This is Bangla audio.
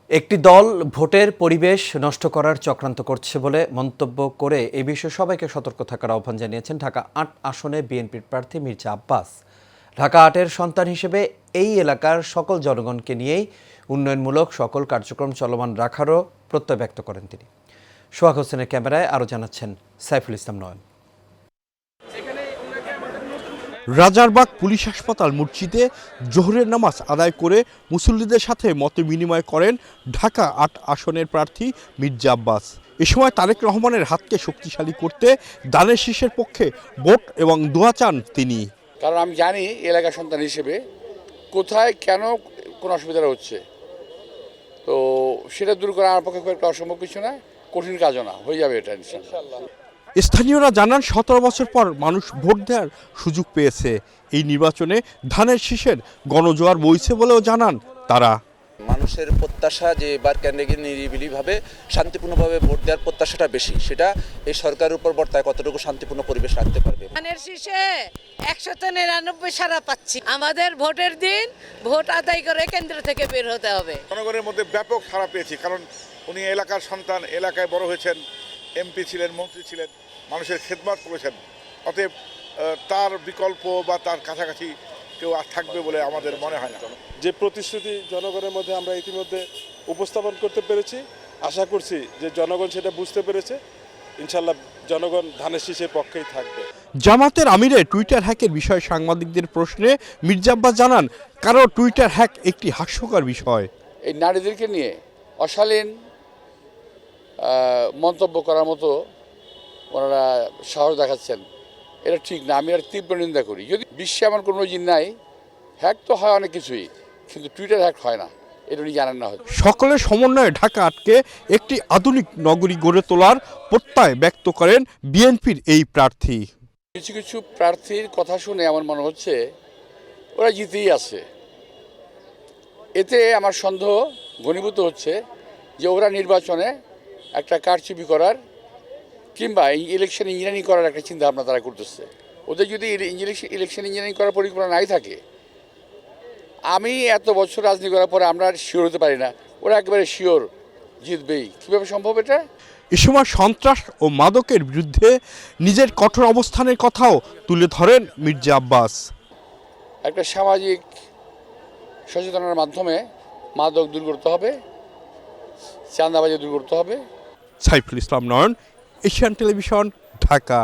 একটি দল ভোটের পরিবেশ নষ্ট করার চক্রান্ত করছে বলে মন্তব্য করে এ বিষয়ে সবাইকে সতর্ক থাকার আহ্বান জানিয়েছেন ঢাকা ৮ আসনে বিএনপির প্রার্থী মির্জা আব্বাস। ঢাকা ৮-এর সন্তান হিসেবে এই এলাকার সকল জনগণকে নিয়েই উন্নয়নমূলক সকল কার্যক্রম চলমান রাখারও প্রত্যয় ব্যক্ত করেন তিনি। সোহাগ হোসেনের ক্যামেরায় আরও জানাচ্ছেন সাইফুল ইসলাম নয়ন। রাজারবাগ পুলিশ হাসপাতাল মসজিদে জোহরের নামাজ আদায় করে মুসল্লিদের সাথে মত বিনিময় করেন ঢাকা ৮ আসনের প্রার্থী মির্জা আব্বাস। এ সময় তারেক রহমানের হাতকে শক্তিশালী করতে দানের শীষের পক্ষে ভোট এবং দোয়া চান তিনি। কারণ আমি জানি এলাকার সন্তান হিসেবে কোথায় কেন কোন অসুবিধা হচ্ছে, তো সেটা দূর করা আমার পক্ষে খুব একটা অসম্ভব কিছু না, কঠিন কাজও না, হয়ে যাবে এটা ইনশাআল্লাহ। স্থানীয়রা জানান ১৭ বছর পর মানুষ ভোট দেওয়ার সুযোগ পেয়েছে। এই নির্বাচনে ধানের শীষের গণজোয়ার বইছে বলেও জানান তারা। মানুষের প্রত্যাশা যে এবার কেন্দ্রে নিরিবিলিভাবে শান্তিপূর্ণভাবে ভোট দেওয়ার প্রত্যাশাটা বেশি, সেটা এই সরকারের উপর বর্তায় কতটুকু শান্তিপূর্ণ পরিবেশ রাখতে পারবে। ধানের শীষে 199 সাড়া পাচ্ছি। আমাদের ভোটের দিন ভোট আদায় করে কেন্দ্র থেকে বের হতে হবে। জনগণের মধ্যে ব্যাপক সাড়া পেয়েছি, কারণ উনি এলাকার সন্তান, এলাকায় বড় হয়েছেন, এমপি ছিলেন, মন্ত্রী ছিলেন, মানুষের খেদমত করেছেন। অতএব তার বিকল্প বা তার কাছাকাছি কেউ আর থাকবে বলে আমাদের মনে হয় না। যে প্রতিশ্রুতি জনগণের মধ্যে আমরা ইতিমধ্যে উপস্থাপন করতে পেরেছি, আশা করছি যে জনগণ সেটা বুঝতে পেরেছে। ইনশাল্লাহ জনগণ ধানের শীষের পক্ষেই থাকবে। জামাতের আমিরের টুইটার হ্যাকের বিষয়ে সাংবাদিকদের প্রশ্নে মির্জা আব্বাস জানান, কারো টুইটার হ্যাক একটি হাস্যকর বিষয়। এই নারীদেরকে নিয়ে অশালীন মন্তব্য করার মতো ওনারা সাহস দেখাচ্ছেন, এটা ঠিক না। আমি আর তীব্র নিন্দা করি। যদি বিশ্বে এমন কোনো জিন নাই, হ্যাক তো হয় অনেক কিছুই, কিন্তু টুইটার হ্যাক হয় না, এটা উনি জানেন না হয়তো। সকলের সমন্বয়ে ঢাকা ৮কে একটি আধুনিক নগরী গড়ে তোলার প্রত্যয় ব্যক্ত করেন বিএনপির এই প্রার্থী। কিছু কিছু প্রার্থীর কথা শুনে আমার মনে হচ্ছে ওরা জিতেই আছে। এতে আমার সন্দেহ ঘনীভূত হচ্ছে যে ওরা নির্বাচনে একটা কারচুপি করার কিংবা ইলেকশন ইঞ্জিনিয়ারিং করার একটা চিন্তা ভাবনা তারা করতেছে। ওদের যদি ইলেকশন ইঞ্জিনিয়ারিং করার পরিকল্পনা নাই থাকে, আমি এত বছর রাজনীতি করার পরে আমরা শিওর হতে পারি না ওরা একেবারে শিওর জিতবেই। কীভাবে সম্ভব এটা? এ সময় সন্ত্রাস ও মাদকের বিরুদ্ধে নিজের কঠোর অবস্থানের কথাও তুলে ধরেন মির্জা আব্বাস। একটা সামাজিক সচেতনতার মাধ্যমে মাদক দূর করতে হবে, চাঁদাবাজি দূর করতে হবে। সাইফুল ইসলাম নয়ন, এশিয়ান টেলিভিশন, ঢাকা।